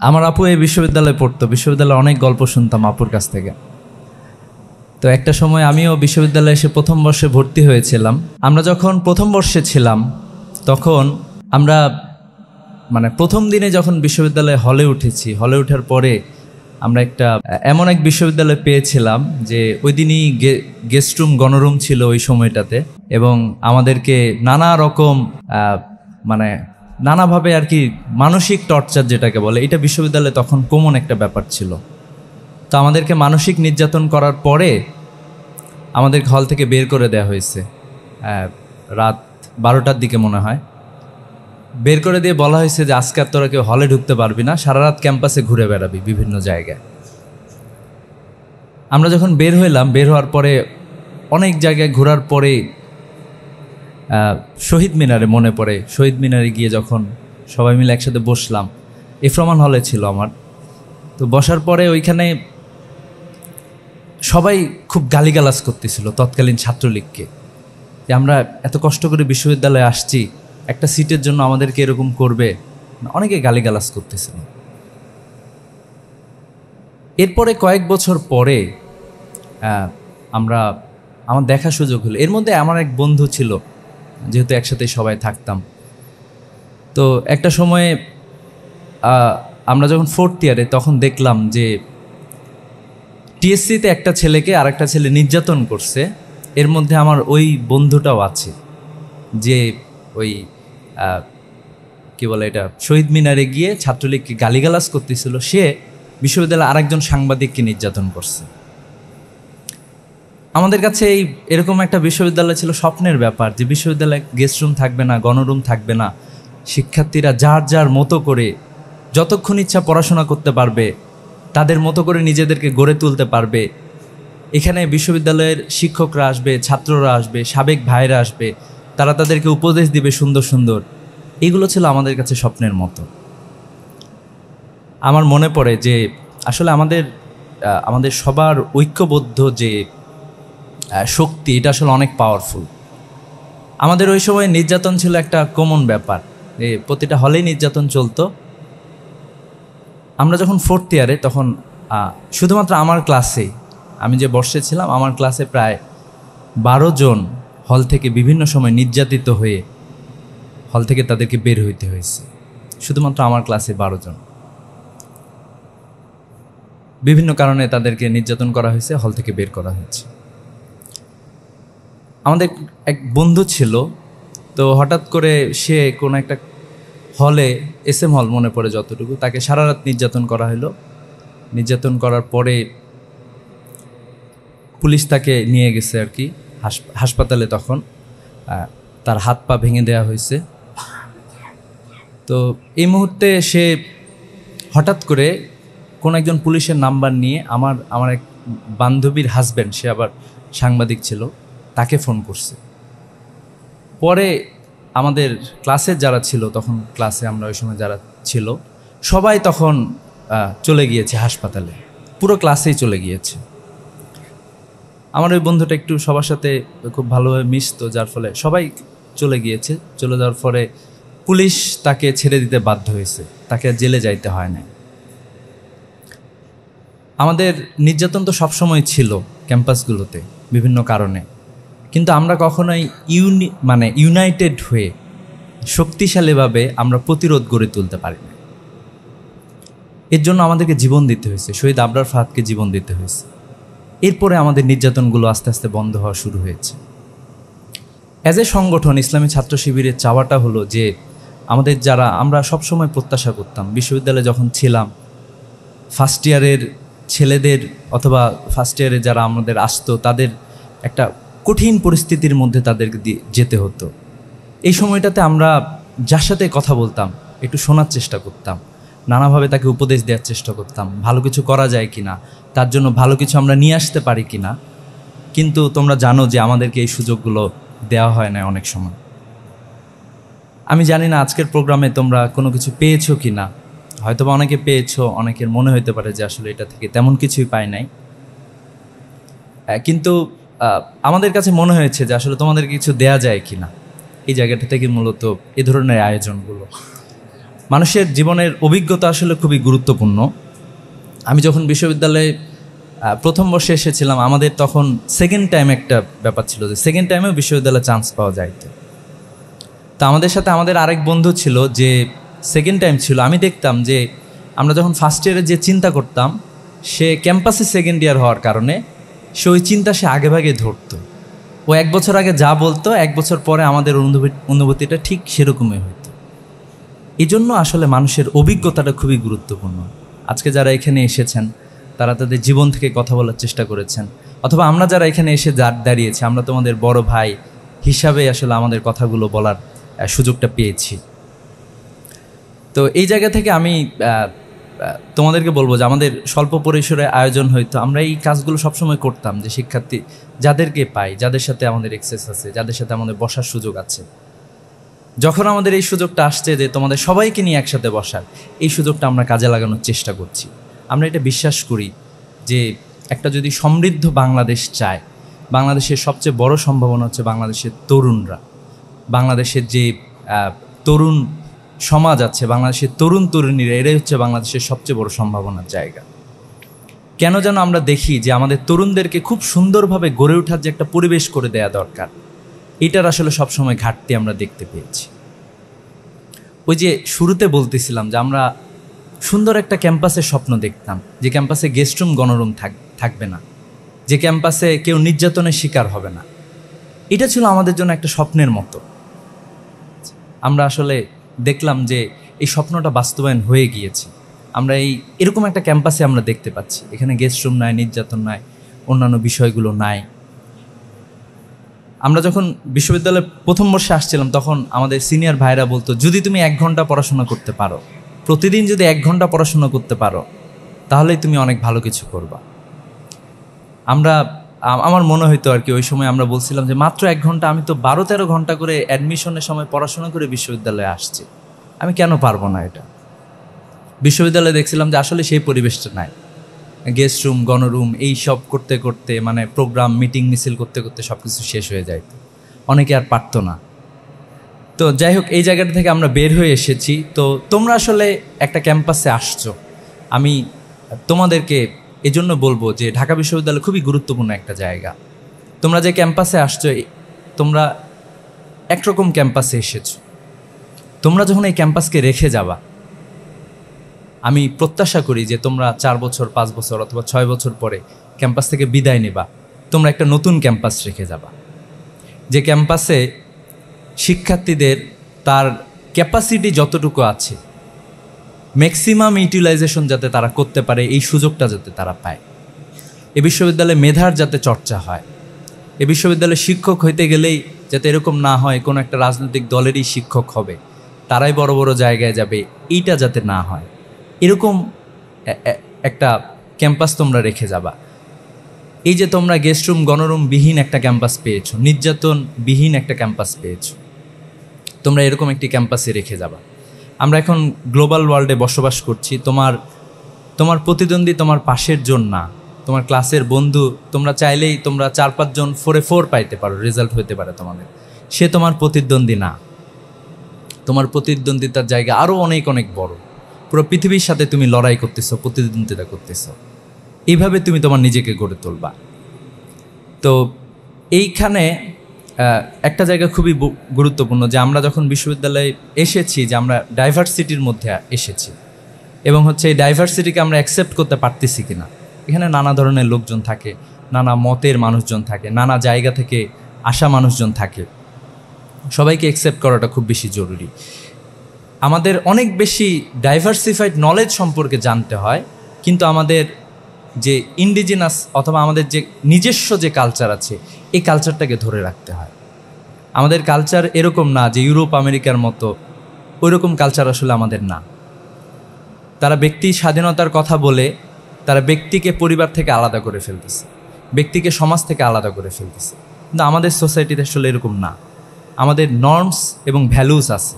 আমার আপু এই বিশ্ববিদ্যালয়ে পড়তো, বিশ্ববিদ্যালয়ে অনেক গল্প শুনতাম আপুর কাছ থেকে। তো একটা সময় আমিও বিশ্ববিদ্যালয়ে এসে প্রথম বর্ষে ভর্তি হয়েছিলাম। আমরা যখন প্রথম বর্ষে ছিলাম তখন আমরা প্রথম দিনে যখন বিশ্ববিদ্যালয়ে হলে উঠেছি, হলে ওঠার পরে আমরা একটা এমন এক বিশ্ববিদ্যালয় পেয়েছিলাম যে ওই দিনই গেস্ট রুম, গণরুম ছিল ওই সময়টাতে, এবং আমাদেরকে নানা রকম নানাভাবে আর কি মানসিক টর্চার যেটাকে বলে, এটা বিশ্ববিদ্যালয়ে তখন কমন একটা ব্যাপার ছিল। তো আমাদেরকে মানসিক নির্যাতন করার পরে আমাদের হল থেকে বের করে দেওয়া হয়েছে। রাত 12টার দিকে মনে হয় বের করে দিয়ে বলা হয়েছে যে আজকে আর তোরা কেউ হলে ঢুকতে পারবি না, সারা রাত ক্যাম্পাসে ঘুরে বেড়াবি বিভিন্ন জায়গায়। আমরা যখন বের হইলাম, বের হওয়ার পরে অনেক জায়গায় ঘোরার পরে শহীদ মিনারে মনে পড়ে, শহীদ মিনারে গিয়ে যখন সবাই মিলে একসাথে বসলাম, এফরমান হলে ছিল আমার। তো বসার পরে ওইখানে সবাই খুব গালিগালাজ করতেছিল তৎকালীন ছাত্রলীগকে, যে আমরা এত কষ্ট করে বিশ্ববিদ্যালয়ে আসছি, একটা সিটের জন্য আমাদেরকে এরকম করবে। অনেকে গালিগালাজ করতেছিল। এরপরে কয়েক বছর পরে আমার দেখার সুযোগ হলো। এর মধ্যে আমার এক বন্ধু ছিল, যেহেতু একসাথে সবাই থাকতাম। তো একটা সময়ে আমরা যখন 4th ইয়ারে, তখন দেখলাম যে টিএসসিতে একটা ছেলেকে আর একটা ছেলে নির্যাতন করছে। এর মধ্যে আমার ওই বন্ধুটাও আছে, যে ওই কি বলে এটা, শহীদ মিনারে গিয়ে ছাত্রলীগকে গালিগালাজ করতেছিল। সে বিশ্ববিদ্যালয়ে আরেকজন সাংবাদিককে নির্যাতন করছে। আমাদের কাছে এরকম একটা বিশ্ববিদ্যালয় ছিল স্বপ্নের ব্যাপার, যে বিশ্ববিদ্যালয়ে গেস্ট রুম থাকবে না, গণরুম থাকবে না, শিক্ষার্থীরা যার যার মতো করে যতক্ষণ ইচ্ছা পড়াশোনা করতে পারবে, তাদের মতো করে নিজেদেরকে গড়ে তুলতে পারবে। এখানে বিশ্ববিদ্যালয়ের শিক্ষকরা আসবে, ছাত্ররা আসবে, সাবেক ভাইরা আসবে, তারা তাদেরকে উপদেশ দিবে সুন্দর সুন্দর। এগুলো ছিল আমাদের কাছে স্বপ্নের মতো। আমার মনে পড়ে যে আসলে আমাদের সবার ঐক্যবদ্ধ যে শক্তি, এটা আসলে অনেক পাওয়ারফুল। আমাদের ওই সময় নির্যাতন ছিল একটা কমন ব্যাপার, প্রতিটা হলেই নির্যাতন চলতো। আমরা যখন 4th ইয়ারে, তখন শুধুমাত্র আমার ক্লাসে, আমি যে বর্ষে ছিলাম, আমার ক্লাসে প্রায় 12 জন হল থেকে বিভিন্ন সময় নির্যাতিত হয়ে হল থেকে তাদেরকে বের হইতে হয়েছে। শুধুমাত্র আমার ক্লাসে 12 জন, বিভিন্ন কারণে তাদেরকে নির্যাতন করা হয়েছে, হল থেকে বের করা হয়েছে। আমাদের এক বন্ধু ছিল, তো হঠাৎ করে সে কোনো একটা হলে, SM হল মনে পড়ে যতটুকু, তাকে সারা রাত নির্যাতন করা হলো। নির্যাতন করার পরে পুলিশ তাকে নিয়ে গেছে আর কি হাসপাতালে। তখন তার হাত পা ভেঙে দেওয়া হয়েছে। তো এই মুহূর্তে সে হঠাৎ করে কোন একজন পুলিশের নাম্বার নিয়ে আমার এক বান্ধবীর হাজব্যান্ড, সে আবার সাংবাদিক ছিল, তাকে ফোন করছে। পরে আমাদের ক্লাসের যারা ছিল, তখন ক্লাসে আমরা ওই সময় যারা ছিল সবাই তখন চলে গিয়েছে হাসপাতালে, পুরো ক্লাসেই চলে গিয়েছে। আমার ওই বন্ধুটা একটু সবার সাথে খুব ভালোভাবে মিশতো, যার ফলে সবাই চলে গিয়েছে। চলে যাওয়ার পরে পুলিশ তাকে ছেড়ে দিতে বাধ্য হয়েছে, তাকে জেলে যাইতে হয় না। আমাদের নির্যাতন তো সবসময় ছিল ক্যাম্পাসগুলোতে বিভিন্ন কারণে, কিন্তু আমরা কখনোই ইউনাইটেড হয়ে শক্তিশালীভাবে আমরা প্রতিরোধ গড়ে তুলতে পারি না। এর জন্য আমাদেরকে জীবন দিতে হয়েছে, শহীদ আবরার ফাহাদকে জীবন দিতে হয়েছে। এরপরে আমাদের নির্যাতনগুলো আস্তে আস্তে বন্ধ হওয়া শুরু হয়েছে। অ্যাজ এ সংগঠন ইসলামী ছাত্র শিবিরের চাওয়াটা হলো যে আমরা সবসময় প্রত্যাশা করতাম, বিশ্ববিদ্যালয়ে যখন ছিলাম, ফার্স্ট ইয়ারের ছেলেদের অথবা ফার্স্ট ইয়ারে যারা আমাদের আসতো, তাদের একটা কঠিন পরিস্থিতির মধ্যে তাদেরকে যেতে হতো। এই সময়টাতে আমরা যার সাথে কথা বলতাম একটু শোনার চেষ্টা করতাম, নানাভাবে তাকে উপদেশ দেওয়ার চেষ্টা করতাম, ভালো কিছু করা যায় কিনা, তার জন্য ভালো কিছু আমরা নিয়ে আসতে পারি কিনা। কিন্তু তোমরা জানো যে আমাদেরকে এই সুযোগগুলো দেওয়া হয় না অনেক সময়। আমি জানি না আজকের প্রোগ্রামে তোমরা কোনো কিছু পেয়েছো কি না, হয়তো বা অনেকে পেয়েছো, অনেকের মনে হতে পারে যে আসলে এটা থেকে তেমন কিছুই পাই নাই। কিন্তু আমাদের কাছে মনে হয়েছে যে আসলে তোমাদের কিছু দেয়া যায় কিনা, এই জায়গাটা থেকে মূলত এ ধরনের আয়োজনগুলো। মানুষের জীবনের অভিজ্ঞতা আসলে খুবই গুরুত্বপূর্ণ। আমি যখন বিশ্ববিদ্যালয়ে প্রথম বর্ষে এসেছিলাম, আমাদের তখন সেকেন্ড টাইম একটা ব্যাপার ছিল যে সেকেন্ড টাইমেও বিশ্ববিদ্যালয়ে চান্স পাওয়া যাইত। তো আমাদের সাথে আমাদের আরেক বন্ধু ছিল যে সেকেন্ড টাইম ছিল। আমি দেখতাম যে আমরা যখন ফার্স্ট ইয়ারে যে চিন্তা করতাম, সে ক্যাম্পাসে সেকেন্ড ইয়ার হওয়ার কারণে সে ওই চিন্তা সে আগেভাগে ধরতো। ও 1 বছর আগে যা বলতো 1 বছর পরে আমাদের অনুভূতিটা ঠিক সেরকমই হইতো। এই জন্য আসলে মানুষের অভিজ্ঞতাটা খুবই গুরুত্বপূর্ণ। আজকে যারা এখানে এসেছেন তারা তাদের জীবন থেকে কথা বলার চেষ্টা করেছেন, অথবা আমরা যারা এখানে এসে দাঁড়িয়েছি, আমরা তোমাদের বড় ভাই হিসাবে আসলে আমাদের কথাগুলো বলার সুযোগটা পেয়েছি। তো এই জায়গা থেকে আমি তোমাদেরকে বলবো যে আমাদের স্বল্প পরিসরে আয়োজন হইতো, আমরা এই কাজগুলো সবসময় করতাম যে শিক্ষার্থী যাদেরকে পাই, যাদের সাথে আমাদের এক্সেস আছে, যাদের সাথে আমাদের বসার সুযোগ আছে, যখন আমাদের এই সুযোগটা আসছে যে তোমাদের সবাইকে নিয়ে একসাথে বসার, এই সুযোগটা আমরা কাজে লাগানোর চেষ্টা করছি। আমরা এটা বিশ্বাস করি যে একটা যদি সমৃদ্ধ বাংলাদেশ চায়, বাংলাদেশের সবচেয়ে বড় সম্ভাবনা হচ্ছে বাংলাদেশের তরুণরা। বাংলাদেশের যে তরুণ সমাজ আছে, বাংলাদেশের তরুণ তরুণীরা, এরাই হচ্ছে বাংলাদেশের সবচেয়ে বড় সম্ভাবনার জায়গা। কেন যেন আমরা দেখি যে আমাদের তরুণদেরকে খুব সুন্দরভাবে গড়ে ওঠার যে একটা পরিবেশ করে দেয়া দরকার, এটার আসলে সবসময় ঘাটতি আমরা দেখতে পেয়েছি। ওই যে শুরুতে বলতেছিলাম যে আমরা সুন্দর একটা ক্যাম্পাসের স্বপ্ন দেখতাম, যে ক্যাম্পাসে গেস্ট রুম গণরুম থাকবে না, যে ক্যাম্পাসে কেউ নির্যাতনের শিকার হবে না। এটা ছিল আমাদের জন্য একটা স্বপ্নের মতো। আমরা আসলে দেখলাম যে এই স্বপ্নটা বাস্তবায়ন হয়ে গিয়েছে। আমরা এরকম একটা ক্যাম্পাসে আমরা দেখতে পাচ্ছি, এখানে গেস্ট রুম নাই, নির্যাতন নাই, অন্যান্য বিষয়গুলো নাই। আমরা যখন বিশ্ববিদ্যালয়ে প্রথম বর্ষে আসছিলাম, তখন আমাদের সিনিয়র ভাইরা বলতো, যদি তুমি 1 ঘন্টা পড়াশোনা করতে পারো, প্রতিদিন যদি 1 ঘন্টা পড়াশোনা করতে পারো, তাহলেই তুমি অনেক ভালো কিছু করবা। আমার মনে হইতো আর কি, ওই সময় আমরা বলছিলাম যে মাত্র 1 ঘন্টা, আমি তো 12-13 ঘন্টা করে অ্যাডমিশনের সময় পড়াশোনা করে বিশ্ববিদ্যালয়ে আসছি, আমি কেন পারবো না এটা। বিশ্ববিদ্যালয়ে দেখছিলাম যে আসলে সেই পরিবেশটা নাই। গেস্ট রুম, গণরুম, এই সব করতে করতে, মানে প্রোগ্রাম, মিটিং, মিছিল করতে করতে সব কিছু শেষ হয়ে যায়, অনেকে আর পারতো না। তো যাই হোক, এই জায়গাটা থেকে আমরা বের হয়ে এসেছি। তো তোমরা আসলে একটা ক্যাম্পাসে আসছো, আমি তোমাদেরকে এজন্য বলবো যে ঢাকা বিশ্ববিদ্যালয় খুবই গুরুত্বপূর্ণ একটা জায়গা। তোমরা যে ক্যাম্পাসে আসছো, তোমরা একরকম ক্যাম্পাসে এসেছো। তোমরা যখন এই ক্যাম্পাসকে রেখে যাবা, আমি প্রত্যাশা করি যে তোমরা 4 বছর, 5 বছর অথবা 6 বছর পরে ক্যাম্পাস থেকে বিদায় নেবা, তোমরা একটা নতুন ক্যাম্পাস রেখে যাবা, যে ক্যাম্পাসে শিক্ষার্থীদের তার ক্যাপাসিটি যতটুকু আছে ম্যাক্সিমাম ইউটিলাইজেশন যাতে তারা করতে পারে, এই সুযোগটা যাতে তারা পায়। এ বিশ্ববিদ্যালয়ে মেধার যাতে চর্চা হয়, এ বিশ্ববিদ্যালয়ে শিক্ষক হইতে গেলেই যাতে এরকম না হয় কোনো একটা রাজনৈতিক দলেরই শিক্ষক হবে, তারাই বড় বড় জায়গায় যাবে, এইটা যাতে না হয়, এরকম একটা ক্যাম্পাস তোমরা রেখে যাবা। এই যে তোমরা গেস্ট রুম, গণরুম বিহীন একটা ক্যাম্পাস পেয়েছো, নির্যাতন বিহীন একটা ক্যাম্পাস পেয়েছো, তোমরা এরকম একটি ক্যাম্পাসে রেখে যাবা। আমরা এখন গ্লোবাল ওয়ার্ল্ডে বসবাস করছি। তোমার প্রতিদ্বন্দ্বী তোমার পাশের জন না, তোমার ক্লাসের বন্ধু। তোমরা চাইলেই তোমরা 4-5 জন 4 পাইতে পারো, রেজাল্ট হতে পারে তোমাদের, সে তোমার প্রতিদ্বন্দ্বী না। তোমার প্রতিদ্বন্দ্বিতার জায়গা আরও অনেক অনেক বড়। পুরো পৃথিবীর সাথে তুমি লড়াই করতেছো, প্রতিদ্বন্দ্বিতা করতেছো। এইভাবে তুমি তোমার নিজেকে গড়ে তুলবা। তো এইখানে একটা জায়গা খুবই গুরুত্বপূর্ণ, যে আমরা যখন বিশ্ববিদ্যালয়ে এসেছি, যে আমরা ডাইভার্সিটির মধ্যে এসেছি, এবং হচ্ছে এই ডাইভার্সিটিকে আমরা অ্যাকসেপ্ট করতে পারতেছি কিনা। এখানে নানা ধরনের লোকজন থাকে, নানা মতের মানুষজন থাকে, নানা জায়গা থেকে আসা মানুষজন থাকে, সবাইকে অ্যাকসেপ্ট করাটা খুব বেশি জরুরি। আমাদের অনেক বেশি ডাইভার্সিফাইড নলেজ সম্পর্কে জানতে হয়, কিন্তু আমাদের যে ইন্ডিজিনাস অথবা আমাদের যে নিজস্ব যে কালচার আছে, এই কালচারটাকে ধরে রাখতে হয়। আমাদের কালচার এরকম না যে ইউরোপ আমেরিকার মতো, ওই রকম কালচার আসলে আমাদের না। তারা ব্যক্তি স্বাধীনতার কথা বলে তারা ব্যক্তিকে পরিবার থেকে আলাদা করে ফেলতেছে, ব্যক্তিকে সমাজ থেকে আলাদা করে ফেলতেছে। কিন্তু আমাদের সোসাইটিতে আসলে এরকম না। আমাদের নর্মস এবং ভ্যালুস আছে,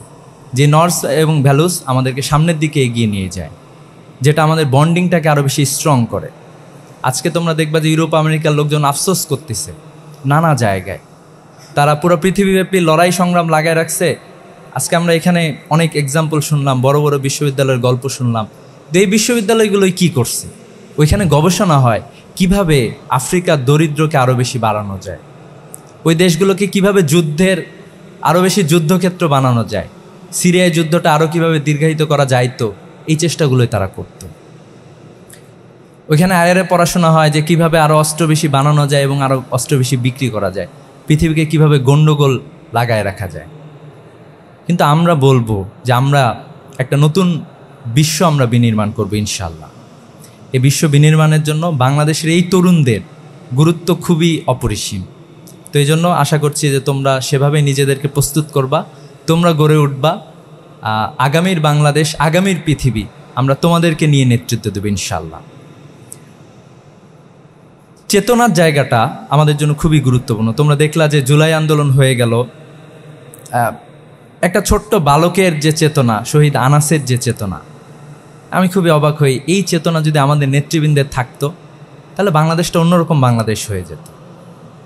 যে নর্মস এবং ভ্যালুস আমাদেরকে সামনের দিকে এগিয়ে নিয়ে যায়, যেটা আমাদের বন্ডিংটাকে আরও বেশি স্ট্রং করে। আজকে তোমরা দেখবা যে ইউরোপ আমেরিকার লোকজন আফসোস করতেছে নানা জায়গায়, তারা পুরো পৃথিবীব্যাপী লড়াই সংগ্রাম লাগায় রাখছে, আজকে আমরা এখানে অনেক এক্সাম্পল শুনলাম, বড় বড় বিশ্ববিদ্যালয়ের গল্প শুনলাম। তো এই বিশ্ববিদ্যালয়গুলোই কী করছে? ওইখানে গবেষণা হয় কিভাবে আফ্রিকার দরিদ্রকে আরও বেশি বাড়ানো যায়, ওই দেশগুলোকে কিভাবে যুদ্ধের আরও বেশি যুদ্ধক্ষেত্র বানানো যায়, সিরিয়ায় যুদ্ধটা আরও কিভাবে দীর্ঘায়িত করা যাইতো, এই চেষ্টাগুলোই তারা করত। ওইখানে আয়ারে পড়াশোনা হয় যে কিভাবে আরও অস্ত্র বেশি বানানো যায় এবং আরও অস্ত্র বেশি বিক্রি করা যায়, পৃথিবীকে কিভাবে গণ্ডগোল লাগায় রাখা যায়। কিন্তু আমরা বলবো যে আমরা একটা নতুন বিশ্ব আমরা বিনির্মাণ করবো ইনশাল্লাহ। এই বিশ্ব বিনির্মাণের জন্য বাংলাদেশের এই তরুণদের গুরুত্ব খুবই অপরিসীম। তো এই জন্য আশা করছি যে তোমরা সেভাবে নিজেদেরকে প্রস্তুত করবা, তোমরা গড়ে উঠবা আগামীর বাংলাদেশ, আগামীর পৃথিবী। আমরা তোমাদেরকে নিয়ে নেতৃত্ব দেব ইনশাল্লাহ। চেতনার জায়গাটা আমাদের জন্য খুবই গুরুত্বপূর্ণ। তোমরা দেখলা যে জুলাই আন্দোলন হয়ে গেল, একটা ছোট্ট বালকের যে চেতনা, শহীদ আনাসের যে চেতনা, আমি খুবই অবাক হই। এই চেতনা যদি আমাদের নেতৃবৃন্দের থাকতো তাহলে বাংলাদেশটা অন্যরকম বাংলাদেশ হয়ে যেত।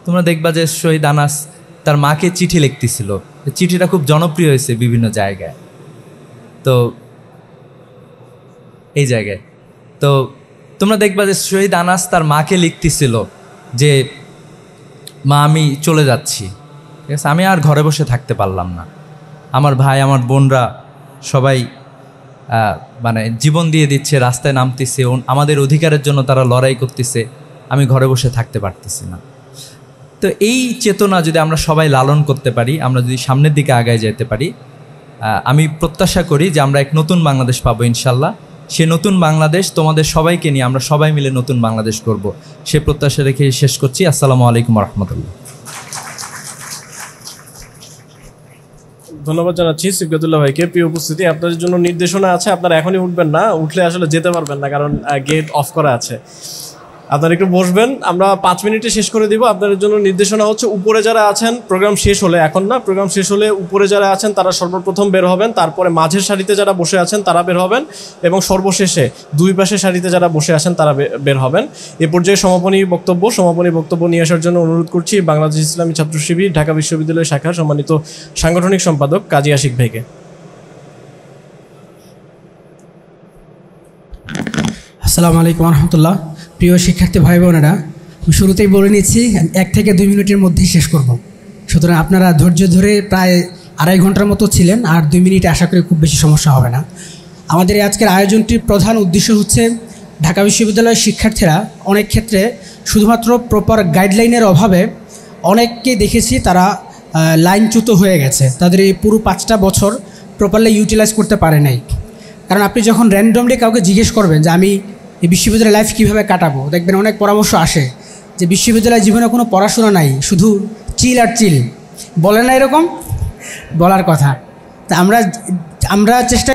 তোমরা দেখবা যে শহীদ আনাস তার মাকে চিঠি লিখতেছিল, চিঠিটা খুব জনপ্রিয় হয়েছে বিভিন্ন জায়গায়। তো এই জায়গায় তো তোমরা দেখবা যে শহীদ আনাস তার মাকে লিখতেছিল যে মা আমি চলে যাচ্ছি, ঠিক আছে, আমি আর ঘরে বসে থাকতে পারলাম না, আমার ভাই আমার বোনরা সবাই মানে জীবন দিয়ে দিচ্ছে, রাস্তায় নামতেছে, আমাদের অধিকারের জন্য তারা লড়াই করতেছে, আমি ঘরে বসে থাকতে পারতেছি না। তো এই চেতনা যদি আমরা সবাই লালন করতে পারি, আমরা যদি সামনের দিকে আগায় যেতে পারি, আমি প্রত্যাশা করি যে আমরা এক নতুন বাংলাদেশ পাবো ইনশাল্লাহ। সে নতুন বাংলাদেশ তোমাদের সবাইকে নিয়ে আমরা সবাই মিলে নতুন বাংলাদেশ করব, সে প্রত্যাশা রেখে শেষ করছি। আসসালামু আলাইকুম রহমতুল্লাহ। ধন্যবাদ জানাচ্ছি সিফকাতুল্লাহ ভাইকে। প্রিয় উপস্থিতি, আপনাদের জন্য নির্দেশনা আছে, আপনারা এখনই উঠবেন না, উঠলে আসলে যেতে পারবেন না, কারণ গেট অফ করা আছে। আপনারা একটু বসবেন, আমরা 5 মিনিটে শেষ করে দিব। আপনাদের জন্য নির্দেশনা হচ্ছে, উপরে যারা আছেন প্রোগ্রাম শেষ হলে, এখন না, প্রোগ্রাম শেষ হলে উপরে যারা আছেন তারা সর্বপ্রথম বের হবেন, তারপরে মাঝের সারিতে যারা বসে আছেন তারা বের হবেন, এবং সর্বশেষে 2 পাশের সারিতে যারা বসে আছেন তারা বের হবেন। এ পর্যায়ে সমাপনী বক্তব্য নিয়ে আসার জন্য অনুরোধ করছি বাংলাদেশ ইসলামী ছাত্র শিবির ঢাকা বিশ্ববিদ্যালয় শাখার সম্মানিত সাংগঠনিক সম্পাদক কাজী আশিক ভাইকে। আসসালামু আলাইকুম রহমতুল্লাহ। প্রিয় শিক্ষার্থী ভাই বোনেরা, আমি শুরুতেই বলে নিচ্ছি 1 থেকে 2 মিনিটের মধ্যেই শেষ করব। সুতরাং আপনারা ধৈর্য ধরে প্রায় 2.5 ঘন্টার মতো ছিলেন, আর 2 মিনিটে আশা করি খুব বেশি সমস্যা হবে না। আমাদের এই আজকের আয়োজনটির প্রধান উদ্দেশ্য হচ্ছে, ঢাকা বিশ্ববিদ্যালয়ের শিক্ষার্থীরা অনেক ক্ষেত্রে শুধুমাত্র প্রপার গাইডলাইনের অভাবে অনেককে দেখেছি তারা লাইনচ্যুত হয়ে গেছে, তাদের এই পুরো 5টা বছর প্রপারলি ইউটিলাইজ করতে পারে নাই। কারণ আপনি যখন র্যান্ডমলি কাউকে জিজ্ঞেস করবেন যে আমি এই বিশ্ববিদ্যালয় লাইফ কীভাবে কাটাবো, দেখবেন অনেক পরামর্শ আসে যে বিশ্ববিদ্যালয় জীবনে কোনো পড়াশোনা নাই, শুধু চিল আর চিল। বলে না এরকম? বলার কথা। তা আমরা চেষ্টা